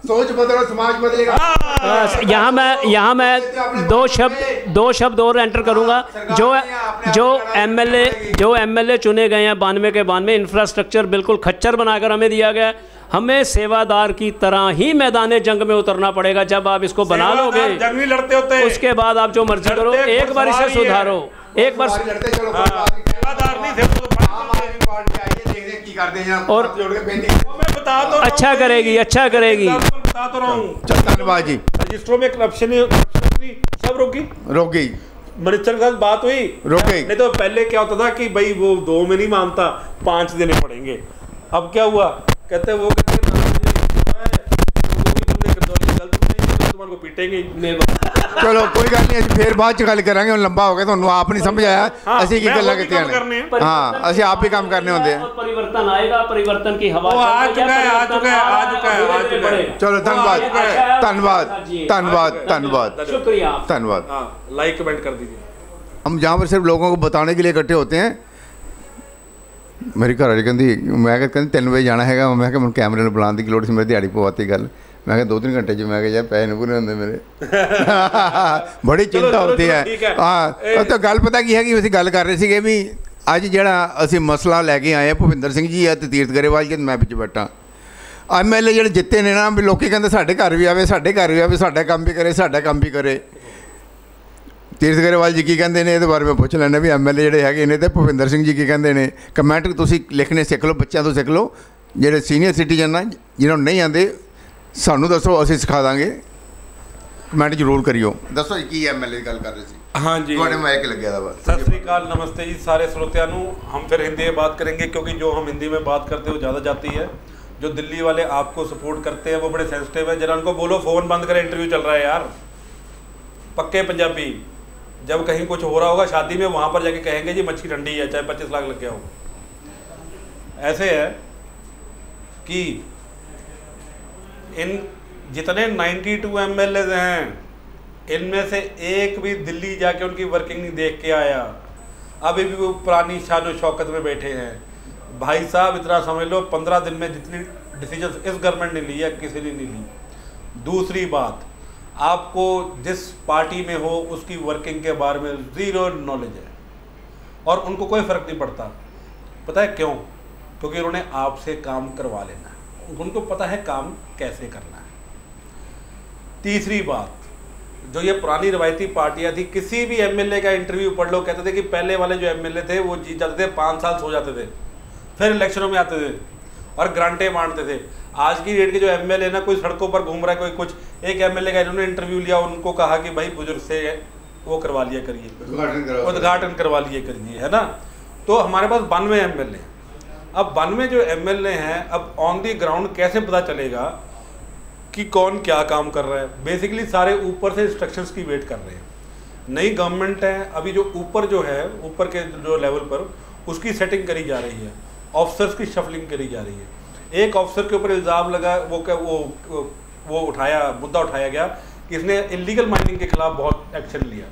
सोच बदलो, समाज बदलेगा। यहाँ मैं दो शब्द और एंटर करूँगा। जो एमएलए चुने गए हैं 92 के 92, इंफ्रास्ट्रक्चर बिल्कुल खच्चर बनाकर हमें दिया गया। हमें सेवादार की तरह ही मैदान जंग में उतरना पड़ेगा। जब आप इसको बना लोगे, जंग नहीं लड़ते होते हैं, उसके बाद आप जो मर्जी करो, एक बार इसे सुधारो, एक बार और अच्छा करेगी, अच्छा करेगी। बता तो रहा हूँ, धन्यवाद जी। रजिस्ट्रों में करप्शन सब रोकी मिनिस्टर के साथ बात हुई, नहीं तो पहले क्या होता था कि भाई वो 2 में नहीं मानता, 5 देने पड़ेंगे। अब क्या हुआ, कहते वो पीटेंगे। चलो कोई गल नहीं, फिर बाद च गल करांगे, लंबा हो गया, तुहानू आप नहीं समझ आया ਅਸੀਂ ਕੀ ਗੱਲਾਂ ਕੀਤੀਆਂ ਨੇ। हाँ, ਅਸੀਂ आप ही काम करने होंगे हैं। परिवर्तन आएगा, परिवर्तन की हवा आ चुका है। चलो धन्यवाद, शुक्रिया, धन्यवाद। लाइक कमेंट कर दीजिए। हम जहाँ पर सिर्फ लोगों को बताने के लिए इकट्ठे होते हैं। मेरी घर वाली कहती, मैं कहती 3 बजे जाना है, मैं क्या मैं कैमरे में बुलाने की लोड़ सी, मेरी दिहाड़ी पवाती गल। मैं 2-3 घंटे मैं यार पैसे नहीं पूरे होंगे मेरे। बड़ी चिंता होती है। हाँ, तो गल पता की है कि असीं गल कर रहे थे भी अज जिहड़ा असीं मसला लैके आए भुपिंदर सिंह जी है तो तीरथ गरेवाल जी, मैं पिछे बैठा। MLA जिहड़े जिते ने ना, भी लोग कहते साढ़े घर भी आवे, साढ़े घर भी आवे, साढ़ा काम भी करे, साढ़ा काम भी करे। तीरथ गरेवाल जी की कहते हैं, ये बारे में पूछ लैने भी MLA जिहड़े हैगे ने, तो भुपिंदर सिंह जी की कहते हैं। कमेंट तुसीं लिखने सीख लो, बच्चों तो सीख लो, जिहड़े सीनियर सिटीजन आ जिन्होंने नहीं आते सानू दसो, असीं सिखा देंगे। कमेंट जरूर करियो, दसो जी की MLA की गल कर रहे थे। हाँ जी, थोड़े माइक लग गया था बस। सत श्री अकाल, नमस्ते जी सारे श्रोतियां नू। हम फिर हिंदी में बात करेंगे, क्योंकि जो हम हिंदी में बात करते हैं वो ज़्यादा जाती है। जो दिल्ली वाले आपको सपोर्ट करते हैं वो बड़े सेंसिटिव हैं, जरा उनको बोलो फ़ोन बंद करें, इंटरव्यू चल रहा है यार। पक्के पंजाबी, जब कहीं कुछ हो रहा होगा शादी में, वहाँ पर जाके कहेंगे जी मच्छी ठंडी है, चाहे 25 लाख लग गया हो। ऐसे है कि इन जितने 92 MLAs हैं, इनमें से एक भी दिल्ली जाके उनकी वर्किंग नहीं देख के आया। अभी भी वो पुरानी शान शौकत में बैठे हैं। भाई साहब इतना समझ लो, 15 दिन में जितनी डिसीजन इस गवर्नमेंट ने ली है, किसी ने नहीं ली। दूसरी बात, आपको जिस पार्टी में हो उसकी वर्किंग के बारे में ज़ीरो नॉलेज है और उनको कोई फ़र्क नहीं पड़ता। पता है क्यों? क्योंकि उन्होंने आपसे काम करवा लेना है, उनको पता है काम कैसे करना है। तीसरी बात, जो ये पुरानी रवायती पार्टियां थी, किसी भी MLA का इंटरव्यू पढ़ लो, कहते थे कि पहले वाले जो MLA थे वो जीत जाते थे, 5 साल सो जाते थे, फिर इलेक्शनों में आते थे और ग्रांटें बांटते थे। आज की डेट के जो MLA ना, कोई सड़कों पर घूम रहा है, कोई कुछ। एक MLA का इन्होंने इंटरव्यू लिया, उनको कहा कि भाई बुजुर्ग से वो करवा लिया करिए, उद्घाटन करवा लिए करिए, है ना। तो हमारे पास 92 MLA। अब 92 जो MLA हैं, अब ऑन दी ग्राउंड कैसे पता चलेगा कि कौन क्या काम कर रहा है? बेसिकली सारे ऊपर से इंस्ट्रक्शंस की वेट कर रहे हैं। नई गवर्नमेंट है, अभी जो ऊपर जो है, ऊपर के जो लेवल पर उसकी सेटिंग करी जा रही है, ऑफिसर्स की शफलिंग करी जा रही है। एक ऑफिसर के ऊपर इल्ज़ाम लगा, वो मुद्दा उठाया गया कि इसने इलीगल माइनिंग के खिलाफ बहुत एक्शन लिया।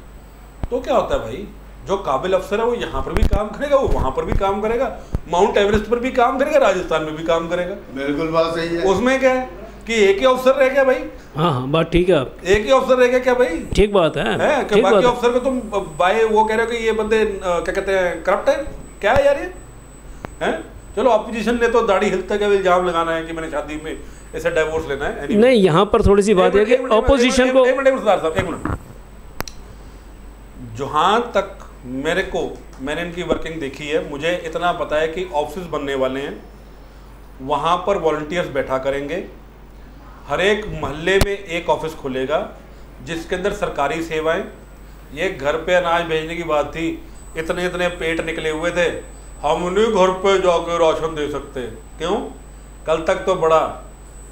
तो क्या होता है भाई, जो काबिल अफसर है वो यहाँ पर भी काम करेगा, वो वहाँ पर भी काम करेगा, माउंट एवरेस्ट पर भी काम करेगा, राजस्थान में भी काम करेगा। बिल्कुल बात सही है। उसमें क्या है कि एक ही अफसर रह गया भाई। हाँ, बात ठीक है, एक ही अफसर रह गया क्या भाई? ठीक बात है कि बाकी अफसर को तुम बाय वो कह रहे हो कि ये बंदे क्या कहते हैं, करप्ट है? क्या है यार ये? हैं? चलो ऑपोजिशन ने तो दाढ़ी हिलते का इल्जाम लगाना है कि मैंने शादी में ऐसे डाइवोर्स लेना है। नहीं, यहाँ पर थोड़ी सी बात है कि ऑपोजिशन को, एक मिनट, जहाँ तक मैंने इनकी वर्किंग देखी है, मुझे इतना पता है कि ऑफिस बनने वाले हैं, वहाँ पर वॉलंटियर्स बैठा करेंगे। हर एक मोहल्ले में एक ऑफिस खुलेगा जिसके अंदर सरकारी सेवाएं, ये घर पे अनाज भेजने की बात थी, इतने इतने पेट निकले हुए थे, हम नहीं घर पे जाकर राशन दे सकते। क्यों? कल तक तो बड़ा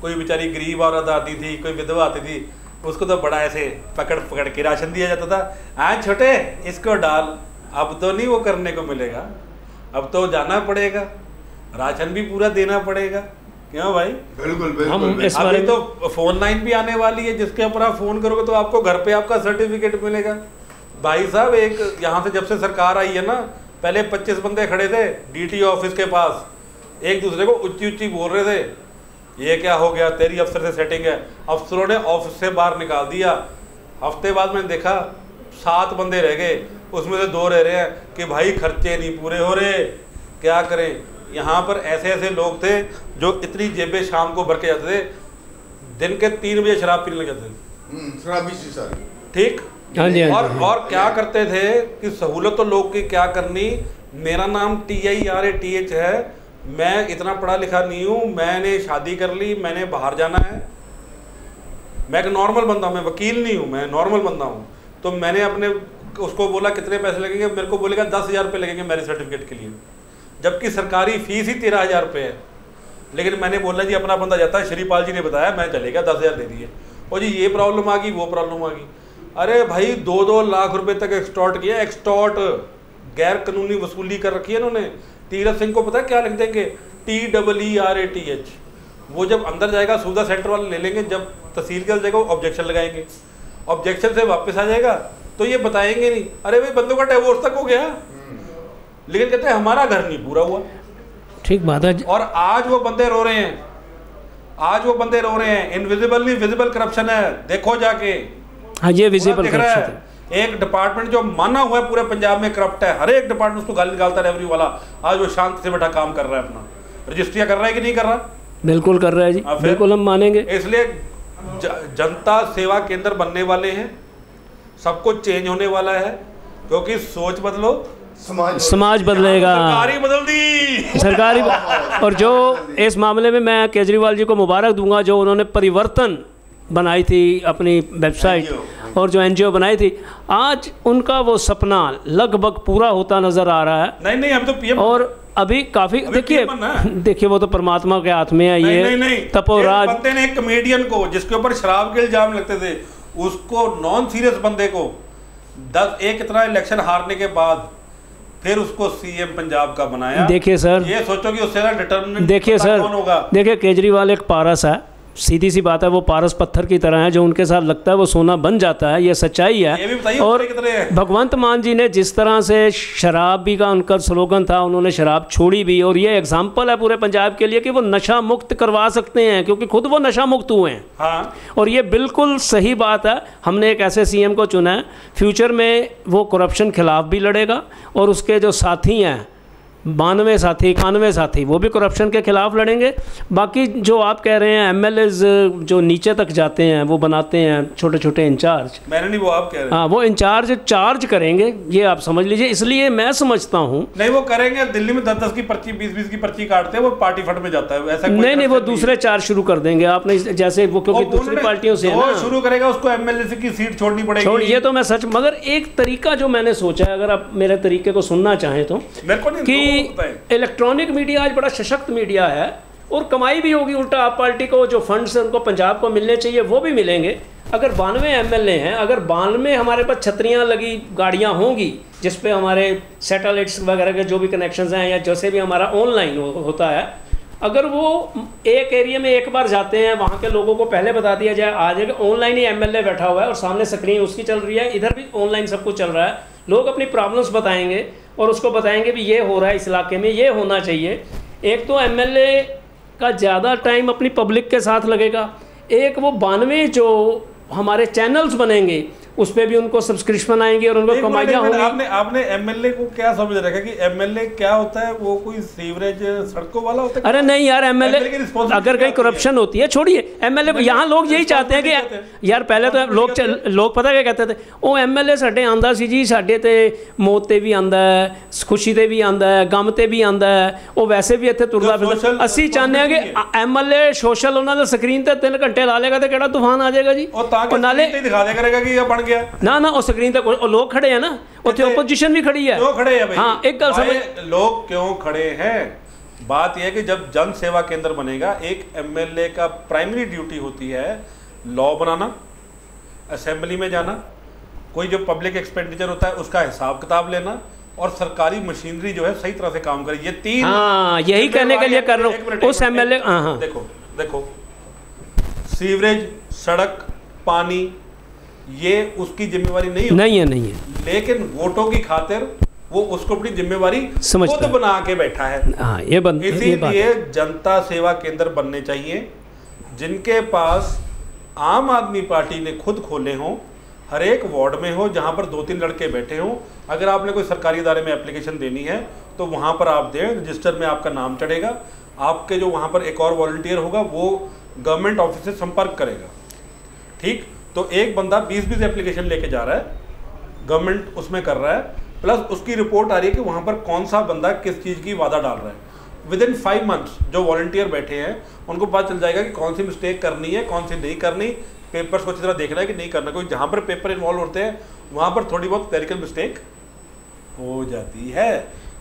कोई बेचारी गरीब औरत आती थी, कोई विधवा आती थी, उसको तो बड़ा ऐसे पकड़ पकड़ के राशन दिया जाता था। आज छोटे इसको डाल, अब तो नहीं वो करने को मिलेगा, अब तो जाना पड़ेगा, राशन भी पूरा देना पड़ेगा। क्यों भाई? बिल्कुल हम इस बारे तो फोन लाइन भी आने वाली है, जिसके ऊपर आप फोन करोगे तो आपको घर पे आपका सर्टिफिकेट मिलेगा। भाई साहब, एक यहाँ से जब से सरकार आई है ना, पहले 25 बंदे खड़े थे DTO ऑफिस के पास, एक दूसरे को ऊंची ऊंची बोल रहे थे ये क्या हो गया, तेरी अफसर से सेटिंग है। अफसरों ने ऑफिस से बाहर निकाल दिया। हफ्ते बाद मैंने देखा 7 बंदे रह गए, उसमें से 2 रह रहे हैं कि भाई खर्चे नहीं पूरे हो रहे, क्या करें। यहाँ पर ऐसे ऐसे लोग थे जो इतनी जेबें शाम को भर के जाते थे, दिन के 3 बजे शराब पीने लग जाते थे। शराबी सी सारी। ठीक। हाँ जी, हाँ जी। और क्या करते थे कि सहूलत तो लोग की क्या करनी, मेरा नाम TIRATH है, मैं इतना पढ़ा लिखा नहीं हूँ, मैंने शादी कर ली, मैंने बाहर जाना है, मैं एक नॉर्मल बंदा हूँ, मैं वकील नहीं हूँ, मैं नॉर्मल बंदा हूँ। तो मैंने अपने उसको बोला कितने पैसे लगेंगे, मेरे को बोलेगा 10,000 रुपये लगेंगे मैरिज सर्टिफिकेट के लिए, जबकि सरकारी फीस ही 13,000 रुपये है। लेकिन मैंने बोला जी अपना बंदा जाता है, श्रीपाल जी ने बताया, मैं चलेगा, 10,000 दे दिए। और जी ये प्रॉब्लम आ गई, वो प्रॉब्लम आ गई। अरे भाई 2-2 लाख रुपए तक एक्सटॉर्ट किया, एक्सटॉर्ट गैर कानूनी वसूली कर रखी है इन्होंने। तीरथ सिंह को पता है क्या लिख देंगे, TEERATH। वो जब अंदर जाएगा सुविधा सेंटर वाले ले लेंगे, जब तहसील के जाएगा ऑब्जेक्शन लगाएंगे, ऑब्जेक्शन से वापस आ जाएगा तो ये बताएंगे नहीं, अरे भाई बंदों का डिवोर्स तक हो गया, लेकिन कहते हैं हमारा घर नहीं पूरा हुआ। ठीक बात है। और आज वो बंदे रो रहे हैं, आज वो बंदे रो रहे हैं। इनविजिबल नहीं विजिबल करप्शन है, देखो जाके। हाँ ये विजिबल दिख रहा करप्शन है। एक डिपार्टमेंट जो माना हुआ है पूरे पंजाब में करप्ट है, हर एक डिपार्टमेंट उसको गाली निकालता है, रेवन्यू वाला, आज वो शांति से बैठा काम कर रहा है, अपना रजिस्ट्रिया कर रहा है कि नहीं कर रहा? बिल्कुल कर रहा है जी, बिल्कुल हम मानेंगे। इसलिए जनता सेवा केंद्र बनने वाले हैं, सब कुछ चेंज होने वाला है, क्योंकि सोच बदलो समाज बदलेगा, सरकारी बदल दी सरकारी। और जो इस मामले में मैं केजरीवाल जी को मुबारक दूंगा, जो उन्होंने परिवर्तन बनाई थी अपनी वेबसाइट और जो NGO बनाई थी, आज उनका वो सपना लगभग पूरा होता नजर आ रहा है। नहीं हम तो PM और अभी काफी देखिए वो तो परमात्मा के हाथ में है। ये तपोराज बंदे ने एक कमेडियन को जिसके ऊपर शराब के इल्जाम लगते थे, उसको नॉन सीरियस बंदे को 10 इतना इलेक्शन हारने के बाद फिर उसको CM पंजाब का बनाया। देखिए सर, ये सोचो कि उससे डिटर्मिनेंट देखिए सर, कौन होगा। देखिए केजरीवाल एक पारस है, सीधी सी बात है, वो पारस पत्थर की तरह है, जो उनके साथ लगता है वो सोना बन जाता है, ये सच्चाई है। ये भी बताइए और कितने हैं? भगवंत मान जी ने जिस तरह से शराब भी का उनका स्लोगन था, उन्होंने शराब छोड़ी भी, और ये एग्जाम्पल है पूरे पंजाब के लिए कि वो नशा मुक्त करवा सकते हैं, क्योंकि खुद वो नशा मुक्त हुए हैं। हाँ। और ये बिल्कुल सही बात है, हमने एक ऐसे CM को चुना है, फ्यूचर में वो करप्शन खिलाफ भी लड़ेगा, और उसके जो साथी हैं 92 साथी 91 साथी वो भी करप्शन के खिलाफ लड़ेंगे। बाकी जो आप कह रहे हैं MLAs जो नीचे तक जाते हैं, वो बनाते हैं छोटे छोटे इंचार्ज, मैंने नहीं, वो आप कह रहे हैं। हाँ, वो इंचार्ज चार्ज करेंगे, ये आप समझ लीजिए। इसलिए मैं समझता हूँ नहीं वो करेंगे, दिल्ली में 10-10 की पर्ची 20-20 की पर्ची काटते हैं, वो पार्टी फंड में जाता है, ऐसा नहीं वो दूसरे चार्ज शुरू कर देंगे आपने, जैसे वो क्योंकि दूसरी पार्टियों से वो शुरू करेगा, उसको MLA की सीट छोड़नी पड़ेगी। ये तो मैं सच, मगर एक तरीका जो मैंने सोचा है, अगर आप मेरे तरीके को सुनना चाहें तो, मेरे को नहीं कि इलेक्ट्रॉनिक मीडिया आज बड़ा सशक्त मीडिया है, और कमाई भी होगी उल्टा। आप पार्टी को जो फंड्स उनको पंजाब को मिलने चाहिए वो भी मिलेंगे। अगर 92 MLA हैं, अगर 92 हमारे पास छतरियां लगी गाड़ियां होंगी जिस पे हमारे सैटेलाइट्स वगैरह के जो भी कनेक्शंस हैं, या जैसे भी हमारा ऑनलाइन होता है, अगर वो एक एरिया में एक बार जाते हैं, वहाँ के लोगों को पहले बता दिया जाए, आ जाएगा ऑनलाइन ही MLA बैठा हुआ है और सामने स्क्रीन उसकी चल रही है, इधर भी ऑनलाइन सब कुछ चल रहा है, लोग अपनी प्रॉब्लम्स बताएंगे और उसको बताएंगे भी ये हो रहा है इस इलाके में, ये होना चाहिए। एक तो MLA का ज़्यादा टाइम अपनी पब्लिक के साथ लगेगा, एक वो 92 जो हमारे चैनल्स बनेंगे उस पर भी उनको सब्सक्रिप्शन आएंगे और उनको कमाइयाँ होंगी। आपने MLA को क्या समझ रखा कि MLA क्या होता है, वो कोई सीवरेज सड़कों वाला होता है? अरे नहीं यार, MLA अगर कहीं करप्शन होती है, छोड़िए MLA को, यहाँ लोग यही चाहते हैं कि यार पहले तो लोग पता क्या कहते थे, वो MLA साढ़े आंदा सी जी, साढ़े ते मौत ते भी आंदा है, खुशी ते भी आंदा है, गम ते भी आंदा है, वो वैसे भी इतने तुरदा फिरदा। असी चाहते हैं कि MLA सोशल उन्होंने स्क्रीन ते 3 घंटे ला लेगा तो केड़ा तूफान आ जाएगा जी, और नाले दिखा दे करेगा कि ये बन ना ना, और स्क्रीन तक लोग खड़े हैं ना, उत्थे ओपोजिशन भी खड़ी है। क्यों खड़े हैं भाई? हाँ, एक गल समझ, लोग क्यों खड़े हैं? बात यह है कि जब जन सेवा केंद्र बनेगा, एक MLA का प्राइमरी ड्यूटी होती है लॉ बनाना, असेंबली में जाना, कोई जो पब्लिक एक्सपेंडिचर होता है उसका हिसाब किताब लेना, और सरकारी मशीनरी जो है सही तरह से काम करे। ये 3, हाँ यही कहने के लिए कर रहा हूँ उस MLA। हाँ देखो सीवरेज, सड़क, पानी, ये उसकी जिम्मेवारी नहीं है, लेकिन वोटों की खातिर वो उसको अपनी जिम्मेवारी खुद बना के बैठा है। हाँ, ये इसीलिए जनता सेवा केंद्र बनने चाहिए, जिनके पास आम आदमी पार्टी ने खुद खोले हों, हर एक वार्ड में हो, जहाँ पर 2-3 लड़के बैठे हों। अगर आपने कोई सरकारी इदारे में एप्लीकेशन देनी है तो वहाँ पर आप दें, रजिस्टर में आपका नाम चढ़ेगा। आपके जो वहाँ पर एक और वॉलंटियर होगा वो गवर्नमेंट ऑफिस से संपर्क करेगा, ठीक। तो एक बंदा 20-20 एप्लीकेशन लेके जा रहा है, गवर्नमेंट उसमें कर रहा है, प्लस उसकी रिपोर्ट आ रही है कि वहाँ पर कौन सा बंदा किस चीज़ की वादा डाल रहा है। विदिन 5 मंथ्स जो वॉलंटियर बैठे हैं उनको पता चल जाएगा कि कौन सी मिस्टेक करनी है, कौन सी नहीं करनी, पेपर्स को अच्छी तरह देखना है कि नहीं करना। क्योंकि जहाँ पर पेपर इन्वॉल्व होते हैं वहाँ पर थोड़ी बहुत क्लरिकल मिस्टेक हो जाती है।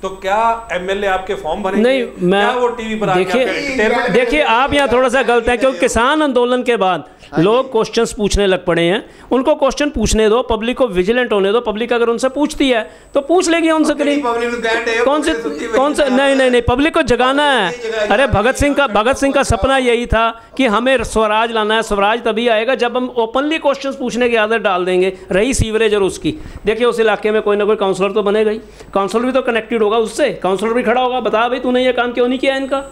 तो क्या एमएलए आपके फॉर्म भरेंगे? नहीं, मैं क्या वो टीवी पर देखिए आप यहाँ थोड़ा सा गलत है, क्योंकि किसान आंदोलन के बाद लोग क्वेश्चंस पूछने लग पड़े हैं। उनको क्वेश्चन पूछने दो, पब्लिक को विजिलेंट होने दो। पब्लिक अगर उनसे पूछती है तो पूछ लेगी उनसे। कौन से नहीं, पब्लिक को जगाना है। अरे भगत सिंह का सपना यही था कि हमें स्वराज लाना है। स्वराज तभी आएगा जब हम ओपनली क्वेश्चंस पूछने की आदत डाल देंगे। रही सीवरेज और उसकी, देखिए उस इलाके में कोई ना कोई काउंसलर तो बनेगा ही, काउंसलर भी तो कनेक्टेड होगा उससे, काउंसलर भी खड़ा होगा, बता भाई तूने ये काम क्यों नहीं किया इनका।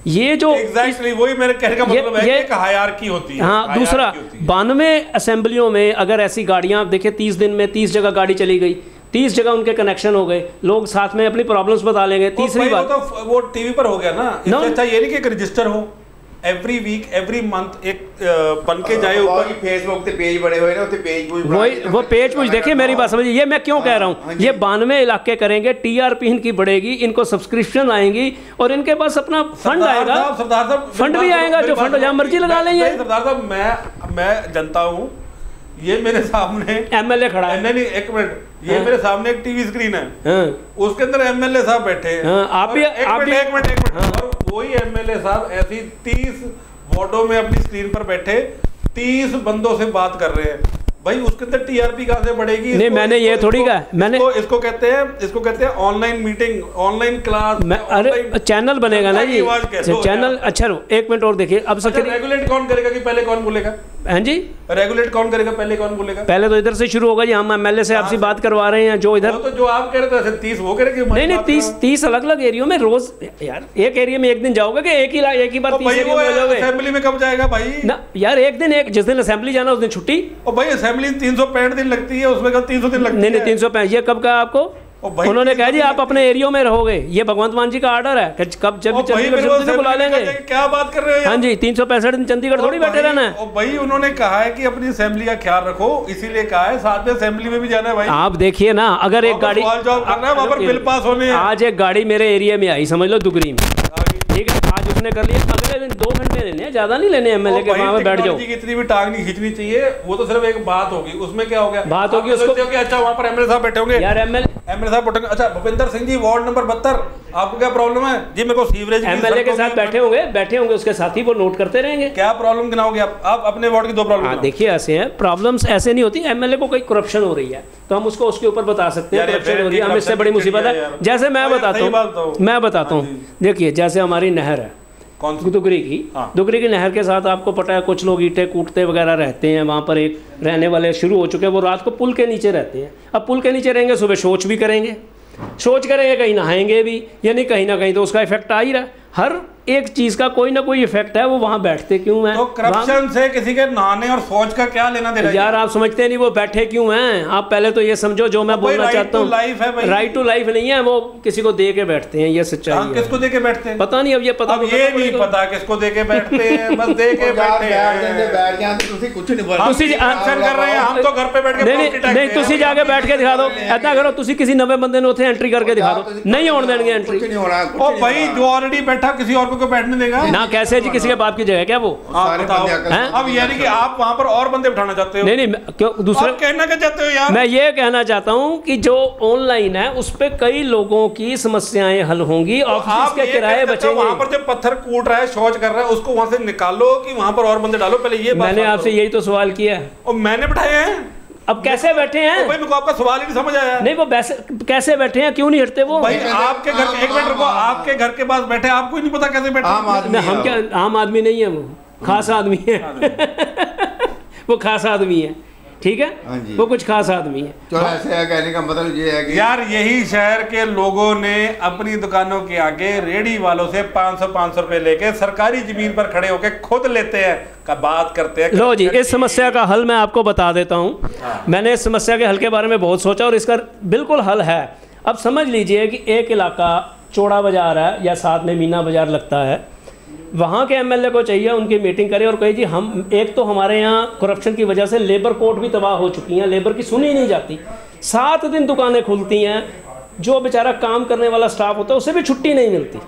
ये जो एग्जैक्टली वही मेरे कहने का मतलब है कि एक हायरार्की होती है। हाँ, दूसरा 92 असेंबलियों में अगर ऐसी गाड़ियां देखिए 30 दिन में 30 जगह गाड़ी चली गई, 30 जगह उनके कनेक्शन हो गए, लोग साथ में अपनी प्रॉब्लम्स बता लेंगे। तीसरी बात तो वो टीवी पर हो गया ना, इससे अच्छा ये नहीं कि एक रजिस्टर हो, एवरी वीक एवरी मंथ एक बन के जाए ऊपर। फेसबुक पे पेज बड़े हुए ना, उसे पेज वो पेज कुछ देखिए। मेरी बात समझिए, ये मैं क्यों कह रहा हूँ, ये 92 इलाके करेंगे, टीआरपी इनकी बढ़ेगी, इनको सब्सक्रिप्शन आएंगी और इनके पास अपना फंड आएगा। सरदार साहब फंड भी आएगा, जो फंड जहाँ मर्जी लगा लेंगे। सरदार साहब मैं जनता हूँ, ये मेरे सामने एमएलए खड़ा है। नहीं, एक मिनट, ये मेरे सामने एक टीवी स्क्रीन है, उसके अंदर एमएलए साहब बैठे हैं। आप भी एक मिनट और वही एमएलए साहब ऐसी 30 वार्डों में अपनी स्क्रीन पर बैठे 30 बंदों से बात कर रहे हैं। भाई उसके अंदर टीआरपी कहाँ से बढ़ेगी? नहीं, मैंने ये थोड़ी कहा, मैंने इसको कहते हैं ऑनलाइन मीटिंग, ऑनलाइन क्लास। अरे चैनल बनेगा ना जी, चैनल। अच्छा एक मिनट और देखिए, अब रेगुलेट कौन करेगा कि पहले कौन बोलेगा? हाँ जी, रेगुलेट कौन करेगा, पहले कौन बोलेगा? पहले तो इधर से शुरू होगा जी, हम एमएलए से आपसे बात करवा रहे हैं। जो इधर तो जो आप कह रहे थे 30 वो करेंगे। नहीं 30 अलग अलग एरियो में रोज। यार एक एरिया में एक दिन जाओगे कि एक ही बार 30 एरिया में हो जाओगे? असेंबली में कब जाएगा भाई ना यार, एक दिन जिस दिन असेंबली जाना उस दिन छुट्टी। और भाई असेंबली 365 दिन लगती है, उसमें कब 300 दिन लगती है? नहीं 365। ये कब कहा आपको? उन्होंने कहा जी आप अपने एरिया में रहोगे। ये भगवंत मान जी का ऑर्डर है कि कब जब चंडीगढ़ से बुला लेंगे। क्या बात कर रहे हो? हाँ जी, 365 दिन चंडीगढ़ थोड़ी बैठे रहना है। भाई उन्होंने कहा है कि अपनी असेंबली का ख्याल रखो, इसीलिए कहा है साथ में असेंबली में भी जाना है। भाई आप देखिए ना, अगर एक गाड़ी वहाँ पर बिल पास होने, आज एक गाड़ी मेरे एरिया में आई, समझ लो दुगरी में, ठीक है, आज उसने कर लिया, अगले दिन 2 घंटे लेने हैं, ज्यादा नहीं लेने एमएलए के। वहां में बैठ जाओ, इतनी भी टांग नहीं खींचनी चाहिए। वो तो सिर्फ एक बात होगी, उसमें क्या हो गया, बात होगी उसको। अच्छा वहाँ पर एमएलए साहब बैठे होंगे यार, एमएलए साहब बैठे। अच्छा भूपेंद्र सिंह जी, वार्ड नंबर 72, आपको क्या प्रॉब्लम है जी? मेरे को सीवरेज। एमएलए के साथ बैठे होंगे, उसके साथी वो नोट करते रहेंगे। क्या प्रॉब्लम गिनाओगे आप अपने वार्ड की? 2 प्रॉब्लम। देखिए ऐसे हैं प्रॉब्लम्स, ऐसे नहीं होती। एमएलए को कोई करप्शन हो रही है तो हम उसको उसके ऊपर बता सकते हैं करप्शन हो रही है, हम इससे बड़ी मुसीबत है। जैसे मैं बताता हूँ, देखिए जैसे हमारी नहर है दुगरी की नहर के साथ आपको पता है कुछ लोग ईंटें कूटते वगैरह रहते हैं। वहाँ पर एक रहने वाले शुरू हो चुके हैं, वो रात को पुल के नीचे रहते हैं। अब पुल के नीचे रहेंगे, सुबह शौच भी करेंगे, कहीं नहाएंगे भी, यानी कहीं ना कहीं तो उसका इफेक्ट आ ही रहा है। हर एक चीज का कोई ना कोई इफेक्ट है। वो वहाँ बैठते क्यों हैं? तो करप्शन से किसी के नहाने और सोच का क्या लेना देना? यार आप समझते नहीं वो बैठे क्यों हैं। आप पहले तो ये समझो, जो मैं बोलना चाहता हूँ, राइट टू लाइफ नहीं है, वो किसी को दे के बैठते हैं, ये सच्चाई है। किसको दे के बैठते हैं पता नहीं, अब ये पता नहीं पता किसको दे के बैठते हैं, बस दे के बैठ जाते, कुछ नहीं कर रहे हैं। हम तो घर पे बैठ के नहीं, तुसी जाके बैठ के दिखा दो। ऐसा करो, तुसी किसी नवे बंदे ने उसे एंट्री करके दिखा दो, नहीं होने देंगे एंट्री। भाई जो ऑलरेडी बैठा किसी और को बैठने देगा ना? कैसे जी, किसी के बाप की जगह क्या वो? अब यानी कि आप वहां पर और बंदे बिठाना चाहते हो? नहीं, क्यों दूसरे कहना क्या चाहते हो यार? मैं ये कहना चाहता हूँ कि जो ऑनलाइन है उस पे कई लोगों की समस्याएं हल होंगी, ऑफिस के किराए बचेंगे। वहां पर जो पत्थर कूट रहा है, शौच कर रहा है, उसको वहां से निकालो कि वहां पर और बंदे डालो। पहले ये मैंने आपसे यही तो सवाल किया है और मैंने बिठाए हैं। अब कैसे बैठे हैं? भाई मेरे को आपका सवाल ही नहीं समझ आया। नहीं, वो कैसे बैठे हैं, क्यों नहीं हटते वो? भाई आपके घर, एक मिनट रुको, आपके घर के पास बैठे, आपको ही नहीं पता कैसे बैठे? हम क्या आम आदमी नहीं है, वो खास आदमी है। वो खास आदमी है। ठीक है, हाँ जी। वो कुछ खास आदमी है। तो ऐसे है, कहने का मतलब ये है कि यार यही शहर के लोगों ने अपनी दुकानों के आगे रेडी वालों से 500 रुपए लेके सरकारी जमीन पर खड़े होके खुद लेते हैं, का बात करते हैं। लो जी, इस समस्या का हल मैं आपको बता देता हूँ। मैंने इस समस्या के हल के बारे में बहुत सोचा और इसका बिल्कुल हल है। अब समझ लीजिए कि एक इलाका चौड़ा बाजार है या साथ में मीना बाजार लगता है, वहाँ के एमएलए को चाहिए उनकी मीटिंग करे और कहे जी हम, एक तो हमारे यहाँ करप्शन की वजह से लेबर कोर्ट भी तबाह हो चुकी हैं, लेबर की सुनी नहीं जाती, 7 दिन दुकानें खुलती हैं, जो बेचारा काम करने वाला स्टाफ होता है उसे भी छुट्टी नहीं मिलती।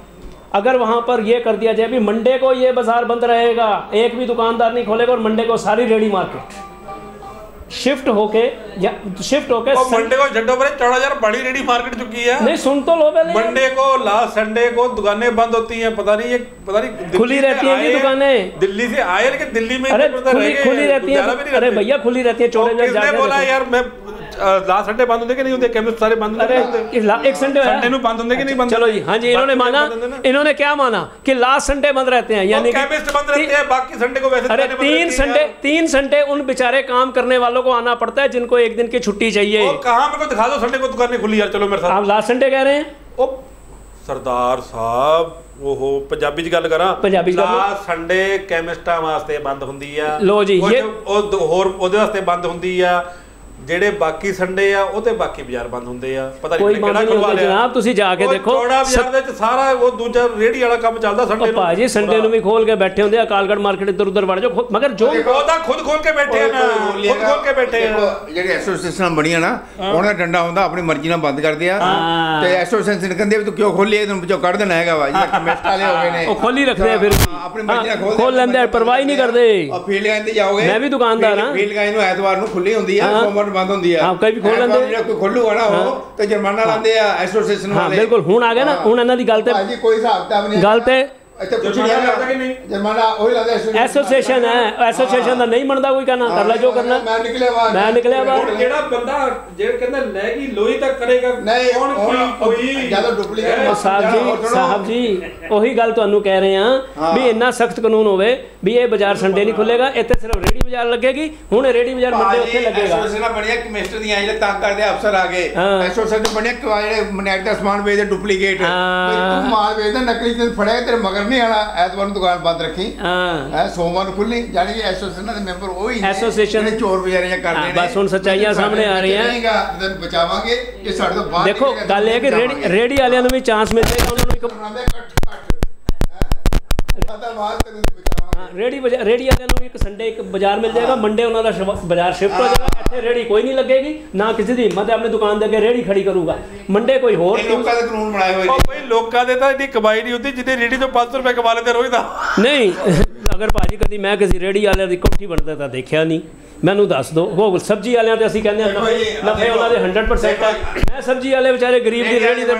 अगर वहाँ पर ये कर दिया जाए भी मंडे को ये बाज़ार बंद रहेगा, एक भी दुकानदार नहीं खोलेगा और मंडे को सारी रेडी मार्केट शिफ्ट होके मंडे को झंडो पर 14,000 बड़ी रेडी मार्केट चुकी है। नहीं, सुन तो लो पहले। मंडे को, लास्ट संडे को दुकानें बंद होती हैं, पता नहीं खुली रहती हैं कि दुकानें, दिल्ली से आए लेकिन दिल्ली में अरे खुली रहती हैं, अरे भैया खुली रहती है। किसने बोला यार मैं लास्ट संडे बंद होते कि नहीं होते? केमिस्ट सारे बंद होते, एक संडे बंद होते कि नहीं बंद? चलो जी, हाँ जी, इन्होंने माना, इन्होंने क्या माना कि लास्ट संडे बंद रहते हैं, यानी केमिस्ट बंद रहते हैं, बाकी संडे को वैसे। अरे 3 संडे उन बेचारे काम करने वालों को आना पड़ता है जिनको एक दिन की छुट्टी चाहिए। कहाँ मेरे को दिखा दो संडे को दुकानें खुली यार, चलो मेरे साथ। आप लास्ट संडे कह रहे हैं? ओ सरदार साहब, ओहो पंजाबी च गल करा, पंजाबी लास्ट संडे केमिस्टां वास्ते बंद हुंदी आ। लो जी, ये होर ओदे वास्ते बंद हुंदी आ, ਜਿਹੜੇ ਬਾਕੀ ਸੰਡੇ ਆ ਉਹ ਤੇ ਬਾਕੀ ਬਾਜ਼ਾਰ ਬੰਦ ਹੁੰਦੇ ਆ। ਪਤਾ ਨਹੀਂ ਕਿਹੜਾ ਖੁਲਵਾ ਲਿਆ ਜਨਾਬ, ਤੁਸੀਂ ਜਾ ਕੇ ਦੇਖੋ ਚੌੜਾ ਬਾਜ਼ਾਰ ਦੇ ਵਿੱਚ ਸਾਰਾ ਉਹ ਦੂਜਾ ਰੇੜੀ ਵਾਲਾ ਕੰਮ ਚੱਲਦਾ ਸੰਡੇ ਨੂੰ। ਭਾਜੀ ਸੰਡੇ ਨੂੰ ਵੀ ਖੋਲ ਕੇ ਬੈਠੇ ਹੁੰਦੇ ਆ, ਕਾਲਗੜ ਮਾਰਕੀਟ ਇੱਧਰ ਉੱਧਰ ਵੜ ਜਾਓ, ਮਗਰ ਜੋ ਉਹਦਾ ਖੁਦ ਖੋਲ ਕੇ ਬੈਠੇ ਆ ਨਾ, ਖੁਦ ਖੋਲ ਕੇ ਬੈਠੇ ਆ। ਜਿਹੜੀ ਐਸੋਸੀਏਸ਼ਨਾਂ ਬਣੀਆਂ ਨਾ, ਉਹਨਾਂ ਦਾ ਡੰਡਾ ਹੁੰਦਾ, ਆਪਣੀ ਮਰਜ਼ੀ ਨਾਲ ਬੰਦ ਕਰਦੇ ਆ ਤੇ ਐਸੋਸੀਏਸ਼ਨ ਕਹਿੰਦੇ ਵੀ ਤੂੰ ਕਿਉਂ ਖੋਲੀ, ਇਹਨੂੰ ਵਿੱਚੋਂ ਕੱਢ ਦੇਣਾ ਹੈਗਾ ਵਾ। ਜਿਹੜੇ ਕਮੇਟੀ ਵਾਲੇ ਹੋ ਗਏ ਨੇ ਉਹ ਖੋਲੀ ਰੱਖਦੇ ਆ, ਫਿਰ ਆਪਣੀ ਮਰਜ਼ੀ ਨਾਲ ਖੋਲ ਲੈਂਦੇ, ਪਰਵਾਹ ਹੀ ਨਹੀਂ ਕਰਦੇ। ਔਰ ਫੀਲਡ ਗਾਇਨ ਤੇ ਜਾਓਗੇ, ਮੈਂ ਵੀ ਦੁਕਾਨਦਾਰ ਹਾਂ, ਫੀਲਡ ਗਾਇਨ ਨੂੰ ਐਤਵਾਰ ਨੂੰ ਖੁੱਲੀ ਹੁੰਦੀ ਆ, ਸੋਮਵਾਰ ਨੂੰ ਬੰਦ ਹੁੰਦੀ ਆ। ਵੀ ਖੋਲ ਲੈਂਦੇ, ਜਿਹੜਾ ਕੋਈ ਖੋਲੂਗਾ ਨਾ ਉਹ ਤੇ ਜੁਰਮਾਨਾ ਲਾਉਂਦੇ ਆ ਐਸੋਸੀਏਸ਼ਨ ਵਾਲੇ। ਬਿਲਕੁਲ, ਹੁਣ ਆ ਗਏ ਨਾ, ਹੁਣ ਇਹਨਾਂ ਦੀ ਗੱਲ ਤੇ ਭਾਜੀ ਕੋਈ ਹਿਸਾਬ ਕਿਤਾਬ ਨਹੀਂ, ਗੱਲ ਤੇ ਇੱਥੇ ਕੁਝ ਨਹੀਂ ਲੱਗਦਾ ਕਿ ਨਹੀਂ ਜੁਰਮਾਨਾ ਉਹੀ ਲੱਗਦਾ। ਐਸੋਸੀਏਸ਼ਨ ਹੈ, ਐਸੋਸੀਏਸ਼ਨ ਦਾ ਨਹੀਂ ਬਣਦਾ ਕੋਈ ਕਹਿਣਾ, ਕਰ ਲੈ ਜੋ ਕਰਨਾ। ਮੈਂ ਨਿਕਲਿਆ ਬਾਹਰ, ਜਿਹੜਾ ਬੰਦਾ ਜਿਹੜਾ ਕਹਿੰਦਾ ਲੈ ਗਈ ਲੋਈ ਤੱਕ ਕਰੇਗਾ, ਨਹੀਂ ਕੌਣ ਕੋਈ ਜਦੋਂ ਡੁਪਲੀਕੇਟ। ਸਾਹਿਬ ਜੀ ਉਹੀ ਗੱਲ ਤੁਹਾਨੂੰ ਕਹਿ ਰਹੇ ਆ ਵੀ ਇੰਨਾ ਸਖਤ ਕਾਨੂੰਨ ਹੋਵੇ ਵੀ ਇਹ ਬਾਜ਼ਾਰ ਸੰਡੇ ਨਹੀਂ ਖੁੱਲੇਗਾ, ਇੱਥੇ ਸਿਰਫ ਰੇੜੀ ਬਾਜ਼ਾਰ ਲੱਗੇਗੀ। ਹੁਣ ਰੇੜੀ ਬਾਜ਼ਾਰ ਮੰਡੇ ਉੱਥੇ ਲੱਗੇਗਾ। ਐਸੋਸੀਏਸ਼ਨ ਬਣਿਆ ਕਮਿਸਟਰ ਦੀਆਂ ਜਿਹੜੇ ਤੰਗ ਕਰਦੇ ਅਫਸਰ ਆ ਗਏ, ਐਸੋਸੀਏਸ਼ਨ ਬਣਿਆ ਜਿਹੜੇ ਮਨੈਕ ਦਾ ਸਮਾਨ ਵੇਚਦੇ ਡੁਪਲੀਕੇਟ, ਤੂੰ ਮਾਲ ਵੇਚਦਾ ਨਕਲੀ, ਤੇ ਫੜਿਆ ਤੇਰੇ ਮਗਰ ਨਹੀਂ ਆਣਾ, ਐਤਵਾਰ ਨੂੰ ਦੁਕਾਨ ਬੰਦ ਰੱਖੀ, ਸੋਮਵਾਰ ਨੂੰ ਖੁੱਲਣੀ। ਜਾਨੀ ਕਿ ਐਸੋਸੀਏਸ਼ਨ ਦੇ ਮੈਂਬਰ ਉਹੀ ਐਸੋਸੀਏਸ਼ਨ ਦੇ ਚੋਰ ਬਜ਼ਾਰੀਆਂ ਕਰਦੇ ਨੇ। ਬਸ ਹੁਣ ਸੱਚਾਈਆਂ ਸਾਹਮਣੇ ਆ ਰਹੀਆਂ, ਬਚਾਵਾਂਗੇ ਕਿ ਸਾਡੇ ਤੋਂ ਬਾਹਰ। ਦੇਖੋ ਗੱਲ ਇਹ ਕਿ ਰੇੜੀ ਵਾਲਿਆਂ ਨੂੰ ਵੀ ਚਾਂਸ ਮਿਲ ਜਾਏਗਾ, ਉਹਨਾਂ ਨੂੰ ਰੇੜੀ ਵਾਲਿਆਂ ਨੂੰ ਵੀ ਇੱਕ ਸੰਡੇ ਇੱਕ ਬਾਜ਼ਾਰ ਮਿਲ ਜਾਏਗਾ, ਮੰਡੇ ਉਹਨਾਂ ਦਾ ਬਾਜ਼ਾਰ ਸ਼ਿਫਟ ਹੋ ਜਾਏਗਾ, ਇੱਥੇ ਰੇੜੀ ਕੋਈ ਨਹੀਂ ਲੱਗੇਗੀ, ਨਾ ਕਿਸੇ ਦੀ ਹਿੰਮਤ ਹੈ ਆਪਣੇ ਦੁਕਾਨ ਦੇ ਅੱਗੇ ਰੇੜੀ ਖੜੀ ਕਰੂਗਾ। ਮੰਡੇ ਕੋਈ ਹੋਰ ਲੋਕਾਂ ਦੇ ਕਾਨੂੰਨ ਬਣਾਏ ਹੋਏ ਨੇ। ਬਈ ਲੋਕਾਂ ਦੇ ਤਾਂ ਇੰਨੀ ਕਮਾਈ ਨਹੀਂ ਹੁੰਦੀ ਜਿੰਨੀ ਰੇੜੀ ਤੋਂ 500 ਰੁਪਏ ਕਮਾ ਲੈਂਦੇ ਰੋਜ਼ ਦਾ। ਨਹੀਂ, ਅਗਰ ਭਾਜੀ ਕਦੀ ਮੈਂ ਕਿਸੇ ਰੇੜੀ ਵਾਲਿਆਂ ਦੀ ਕੋਠੀ ਬਣਦਾ ਤਾਂ ਦੇਖਿਆ ਨਹੀਂ, ਮੈਨੂੰ ਦੱਸ ਦਿਓ। ਉਹ ਸਬਜ਼ੀ ਵਾਲਿਆਂ ਤੇ ਅਸੀਂ ਕਹਿੰਦੇ ਨਫੇ ਉਹਨਾਂ ਦੇ 100% ਹੈ। ਮੈਂ ਸਬਜ਼ੀ ਵਾਲੇ ਵਿਚਾਰੇ ਗਰੀਬ ਦੀ ਰੇੜੀ ਤੇ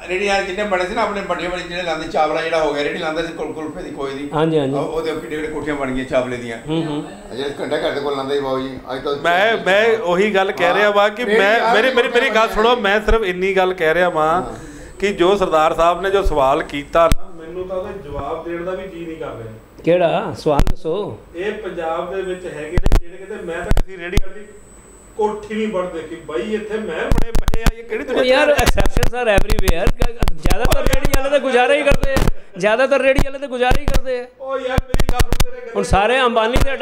ਰੇੜੀ ਯਾਰ ਜਿੰਨੇ ਬਣੇ ਸੀ ਨਾ ਆਪਣੇ ਵੱਡੇ ਵੱਡੇ ਜਿਹੜੇ ਲਾਉਂਦੇ, ਚਾਵਲਾ ਜਿਹੜਾ ਹੋ ਗਿਆ ਰੇੜੀ ਲਾਉਂਦਾ ਸੀ ਕੁਲਫੇ ਦੀ ਕੋਈ ਦੀ, ਹਾਂਜੀ ਹਾਂਜੀ, ਉਹਦੇ ਕਿੱਡੇ ਕਿੱਡੇ ਕੋਠੀਆਂ ਬਣ ਗਈਆਂ ਚਾਵਲੇ ਦੀਆਂ। ਜਿਹੜੇ ਘੰਟਾ ਘਰ ਦੇ ਕੋਲ ਲਾਉਂਦਾ ਸੀ ਬਾਬੂ ਜੀ ਅੱਜ ਤੋਂ। ਮੈਂ ਉਹੀ ਗੱਲ ਕਹਿ ਰਿਹਾ ਵਾ ਕਿ ਮੈਂ ਮੇਰੀ ਗੱਲ ਸੁਣੋ, ਮੈਂ ਸਿਰਫ ਇੰਨੀ ਗੱਲ ਕਹਿ ਰਿਹਾ ਵਾਂ ਕਿ ਜੋ ਸਰਦਾਰ ਸਾਹਿਬ ਨੇ ਜੋ ਸਵਾਲ ਕੀਤਾ ਨਾ, ਮੈਨੂੰ ਤਾਂ ਉਹਦਾ ਜਵਾਬ ਦੇਣ ਦਾ ਵੀ ਜੀ ਨਹੀਂ ਕਰ ਰਿਹਾ। ਕਿਹੜਾ ਸਵਾਲ ਦੱਸੋ? ਇਹ ਪੰਜਾਬ ਦੇ ਵਿੱਚ ਹੈਗੇ ਨੇ ਜਿਹੜੇ ਕਹਿੰਦੇ ਮੈਂ ਤਾਂ ਕਿਸੇ ਰੇੜੀ ਵਾਲੀ ਕੋਠੀ ਨਹੀਂ ਬਣ ਦੇਖੀ ਬਾਈ, ਇੱਥੇ ਮੈਂ ਬਣੇ ਪਏ ਆ। ਇਹ ਕਿਹੜੀ ਦੁਨੀਆ ਯਾਰ, ਐਕਸੈਪਸ਼ਨਸ ਆਰ ਐਵਰੀਵੇਅਰ। ਜ਼ਿਆਦਾਤਰ ਰੇੜੀ ਵਾਲੇ ਤਾਂ ਗੁਜ਼ਾਰਾ ਹੀ ਕਰਦੇ ਆ, ਜ਼ਿਆਦਾਤਰ ਰੇੜੀ ਵਾਲੇ ਤਾਂ ਗੁਜ਼ਾਰਾ ਹੀ ਕਰਦੇ ਆ। ਉਹ ਯਾਰ ਮੇਰੀ ਗੱਲ ਸੁਣ, ਤੇਰੇ ਹੁਣ ਸਾਰੇ ਅੰਬਾਨੀ ਤੇ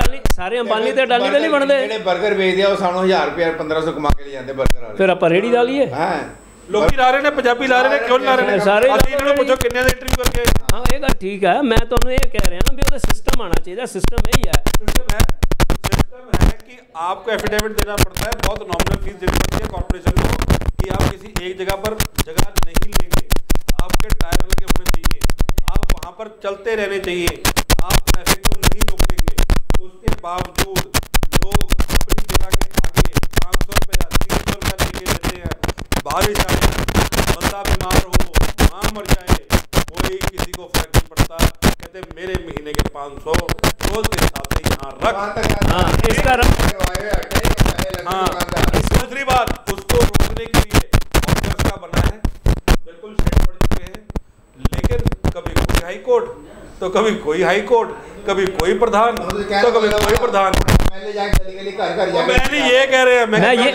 ਅਡਾਨੀ ਤੇ ਨਹੀਂ ਬਣਦੇ। ਜਿਹੜੇ 버ਗਰ ਵੇਚਦੇ ਆ ਉਹ ਸਾਨੂੰ 1000 ਰੁਪਏ 1500 ਕਮਾ ਕੇ ਲੈ ਜਾਂਦੇ 버ਗਰ ਵਾਲੇ। ਫਿਰ ਆਪਾਂ ਰੇੜੀ ਲਾ ਲਈਏ। ਹਾਂ, ਲੋਕੀ ਲਾ ਰਹੇ ਨੇ, ਪੰਜਾਬੀ ਲਾ ਰਹੇ ਨੇ, ਕਿਉਂ ਲਾ ਰਹੇ ਨੇ? ਸਾਰੇ ਇਹਨਾਂ ਨੂੰ ਪੁੱਛੋ ਕਿੰਨਿਆਂ ਦੇ ਇੰਟਰਵਿਊ ਕਰਕੇ। ਹਾਂ, ਇਹ ਗੱਲ ਠੀਕ ਹੈ। ਮੈਂ ਤੁਹਾਨੂੰ ਇਹ ਕਹਿ ਰਿਹਾ ਵੀ ਉਹਦਾ ਸਿਸਟਮ ਆਣਾ ਚਾਹੀਦਾ। सिस्टम यही है, सिस्टम है कि आपको एफिडेविट देना पड़ता है, बहुत नॉमिनल फीस देनी पड़ती है कॉर्पोरेशन को कि आप किसी एक जगह पर जगह नहीं लेंगे, आपके टायर लगे होने चाहिए, आप वहाँ पर चलते रहने चाहिए, आप ट्रैफिक को नहीं रोकेंगे। उसके बावजूद लोग अपनी जगह के आगे 500 रुपया 300 रुपया लेके रहते हैं। बारिश आए, बंदा बीमार हो, माँ मर जाए, कोई किसी को फर्क नहीं पड़ता। कहते मेरे महीने के 500 रोज के साथ यहाँ रख। इसका दूसरी बात, उसको रोकने के लिए ऑर्डर्स का बना है, बिल्कुल सेट पड़ चुके हैं, लेकिन कभी कोई हाई कोर्ट तो कभी कोई हाई कोर्ट, कभी कोई प्रधान तो कभी कोई प्रधान। मैंने ये कह रहे हैं मैं ये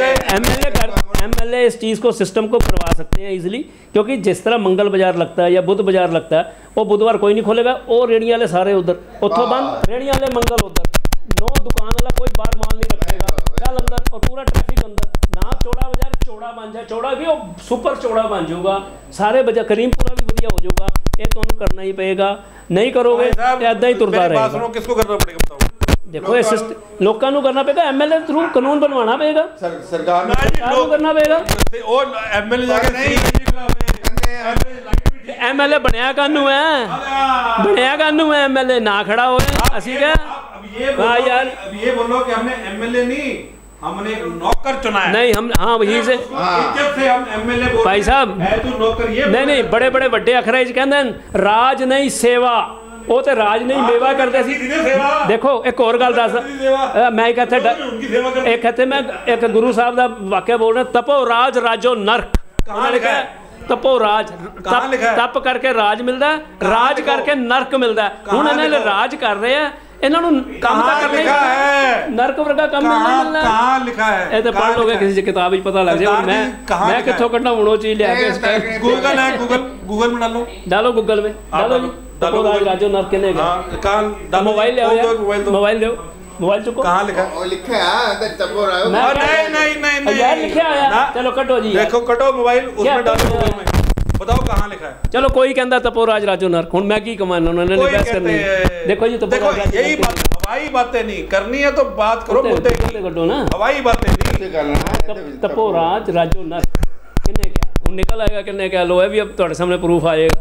एमएलए इस चीज़ को सिस्टम को करवा सकते हैं इजीली, क्योंकि जिस तरह मंगल बाजार लगता है या बुध बाजार लगता है, वो बुधवार कोई नहीं खोलेगा, और रेहड़ी वाले सारे उधर, उतो बंद, रेहड़ी वाले मंगल उधर, 9 दुकान वाला कोई बाहर माल नहीं रखेगा, चल अंदर, और पूरा ट्रैफिक अंदर ना, चौड़ा बाजार चौड़ा बन जाए, चौड़ा भी और सुपर चौड़ा बन जाऊगा, सारे बाजार करीमपुरा भी बढ़िया हो जाऊगा। ये तो करना ही पड़ेगा, नहीं करोगे तो ऐदा ही तुरता रहेगा। किसको करना पड़ेगा बताओ? देखो ये लोगों को करना पड़ेगा, एमएलए थ्रू कानून बनवाना पड़ेगा, सरकार को करना पड़ेगा। और एमएलए जाके एमएलए बनया कानू है, बनया कानू है, एमएलए ना खड़ा हो असी क्या यार। अब ये बोलो कि हमने एमएलए नहीं, हमने एक नौकर चुना है। नहीं हम, हाँ वही से इज्जत से हम एमएलए बोल भाई साहब है, तू नौकर ये नहीं बड़े बड़े ਵੱਡੇ अखरे कहते राज नहीं सेवा, ਉਹ ਤੇ ਰਾਜ ਨਹੀਂ ਮੇਵਾ ਕਰਦੇ ਸੀ। ਦੇਖੋ ਇੱਕ ਹੋਰ ਗੱਲ ਦੱਸ, ਮੈਂ ਇੱਕ ਇੱਥੇ ਮੈਂ ਇੱਕ ਗੁਰੂ ਸਾਹਿਬ ਦਾ ਵਾਕਿਆ ਬੋਲ ਰਿਹਾ, ਤਪੋ ਰਾਜ ਰਾਜੋ ਨਰਕ। ਕਹਾਂ ਲਿਖਿਆ ਤਪੋ ਰਾਜ, ਤਪ ਕਰਕੇ ਰਾਜ ਮਿਲਦਾ, ਰਾਜ ਕਰਕੇ ਨਰਕ ਮਿਲਦਾ। ਹੁਣ ਇਹਨਾਂ ਨੇ ਰਾਜ ਕਰ ਰਹੇ ਆ, ਇਹਨਾਂ ਨੂੰ ਕੰਮ ਤਾਂ ਕਰਨਾ ਹੈ, ਨਰਕ ਵਰਗਾ ਕੰਮ ਮਿਲਣਾ। ਕਹਾਂ ਲਿਖਾ ਹੈ? ਇਹ ਤਾਂ ਪੜ੍ਹ ਲੋਗੇ ਕਿਸੇ ਕਿਤਾਬ ਵਿੱਚ ਪਤਾ ਲੱਗ ਜਾਏ। मैं कितों कटना वो चीज ले आके गूगल है, गूगल में डालो गूगल में डालो जी, डालो राजो नर किने का मोबाइल ले आओ, मोबाइल ले मोबाइल चुको। कहाँ लिखा है? लिखा है अंदर तपो राजो। नहीं यार लिखा है, चलो कटो जी, देखो कटो मोबाइल, उसमें डालो गूगल में, बताओ कहाँ लिखा है। चलो कोई कहता तपो राज राजो नर, हुन मैं की कमाना, उन्होंने बहस करनी। देखो जी तपो राज, यही बात, हवाई बातें नहीं करनी है तो बात करो मुद्दे की, कटो ना, हवाई बातें नहीं करना। तपो राज राजो नर किने क्या, हुन निकल आएगा किने क्या, लो है भी अब तुम्हारे सामने प्रूफ आएगा।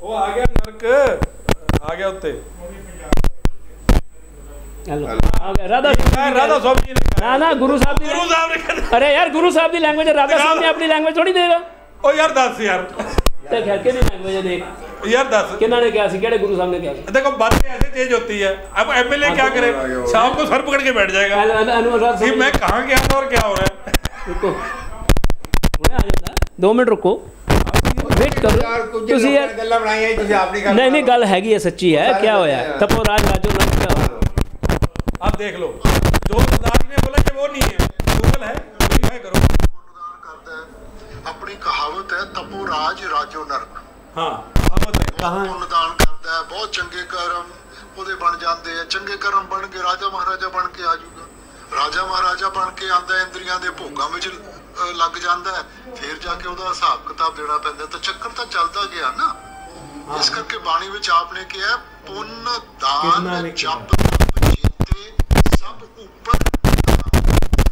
वो आ गया नरक, आ गया उत्ते राधा स्वामी ना गुरु साहब ने, अरे यार गुरु साहब की लैंग्वेज, राधा स्वामी ने अपनी लैंग्वेज थोड़ी देगा। ओ यार दस यार, ते खैर केनी लैंग्वेज देख यार दस, किन्ना ने क्या सी, केड़े गुरु साहब ने क्या सी? देखो बातें ऐसे चेंज होती है। अब एमएलए क्या करे, शाम को सर पकड़ के बैठ जाएगा कि मैं कहाँ गया था और क्या हो रहा है। रुको आ जाता 2 मिनट रुको, वेट करो तुसी यार, गल्ला बनाई है तुसी आपनी गल नहीं गल हैगी है, सच्ची है। क्या होया तपो राज राजो नर क्या होया? आप देख लो, जो सरदार ने बोला कि वो नहीं है, गूगल है, वेरीफाई करो। अपनी कहावत है तपो राज राजो नरक। हाँ कहावत है, कहां पुण्यदान करता है, बहुत चंगे कर्म ओदे बन जाते हैं, चंगे कर्म बन के राजा महाराजा बन के आ जाऊगा, राजा महाराजा बन के आंदा है, इंद्रियां दे भोगां विच लग जाता है, फिर जाके ਉਹਦਾ ਹਿਸਾਬ ਕਿਤਾਬ ਦੇਣਾ ਪੈਂਦਾ, ਤਾਂ ਚੱਕਰ ਤਾਂ ਚੱਲਦਾ ਗਿਆ ਨਾ। ਇਸ ਕਰਕੇ ਬਾਣੀ ਵਿੱਚ ਆਪਨੇ ਕਿਹਾ ਪੁੰਨ ਦਾਨ ਜਪ ਜੀਤੇ ਸਭ ਉੱਪਰ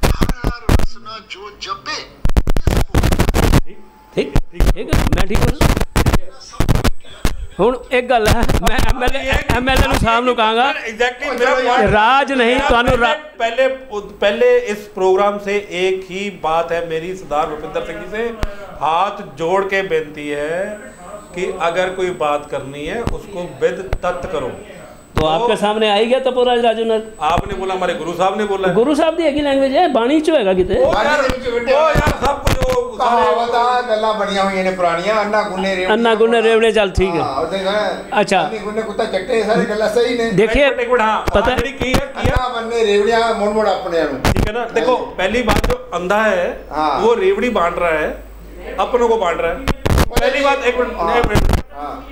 ਹਰ ਹਰ ਰਸਨਾ ਜੋ ਜਪੇ। ठीक ठीक है, मैं ठीक हूँ। ਹੁਣ एक गल है, मैं एमएलए ਨੂੰ शाम ਨੂੰ कहांगा एग्जैक्टली मेरा पॉइंट, राज नहीं ਤੁਹਾਨੂੰ पहले इस प्रोग्राम से एक ही बात है मेरी सरदार भूपिंदर सिंह जी से हाथ जोड़ के बेनती है कि अगर कोई बात करनी है उसको विद तत्व करो। तो आपके सामने आई गया तपो राज राजो नर, आपने बोला, हमारे गुरु साहब ने बोला, गुरु साहब दी एक लैंग्वेज है, बाणी चो हैगा किते। ओ यार सब कुछ कहावत आ गल्ला बनिया हुई ने पुरानियां, अन्ना गुने रेवड़े चल ठीक है। अच्छा अन्ना गुने कुत्ता चट्टे सारी गल्ला सही ने। देखिए पता नहीं की है, अन्ना बनने रेवड़ियां मोड़ मोड़ अपने नु, ठीक है ना। देखो पहली बात, जो अंधा है वो रेवड़ी बांट रहा है, अपनों को बांट रहा है, पहली बात। एक मिनट,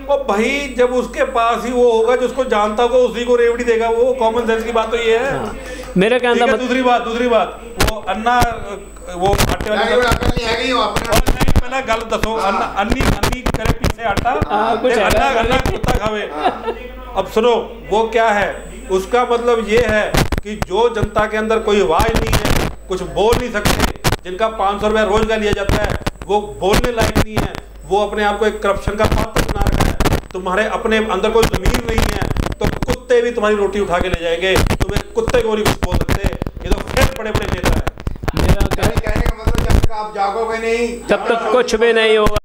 वो भाई जब उसके पास ही वो होगा जिसको जानता होगा उसी को रेवड़ी देगा, वो कॉमन सेंस की बात तो ये है। मेरे कहने का दूसरी बात वो अन्ना वो आटे वाली नहीं हैगी वो अपने नहीं, पहला गल दसो, अन्नी करे पीछे आटा, अन्ना कुत्ता खावे। अब सुनो वो क्या है, उसका मतलब ये है कि जो जनता के अंदर कोई आवाज नहीं है, कुछ बोल नहीं सकते, जिनका 500 रुपया रोज का लिया जाता है, वो बोलने लायक नहीं है, वो अपने आप को एक करप्शन का पात्र बना रखा है, तुम्हारे अपने अंदर कोई जमीर नहीं है, तो कुत्ते भी तुम्हारी रोटी उठा के ले जाएंगे, तुम्हें कुत्ते को नहीं कुछ बोल सकते। ये तो फिर बड़े बड़े नेता है। मेरा कहने का मतलब जब तक आप जागोगे नहीं तब तक कुछ भी नहीं होगा।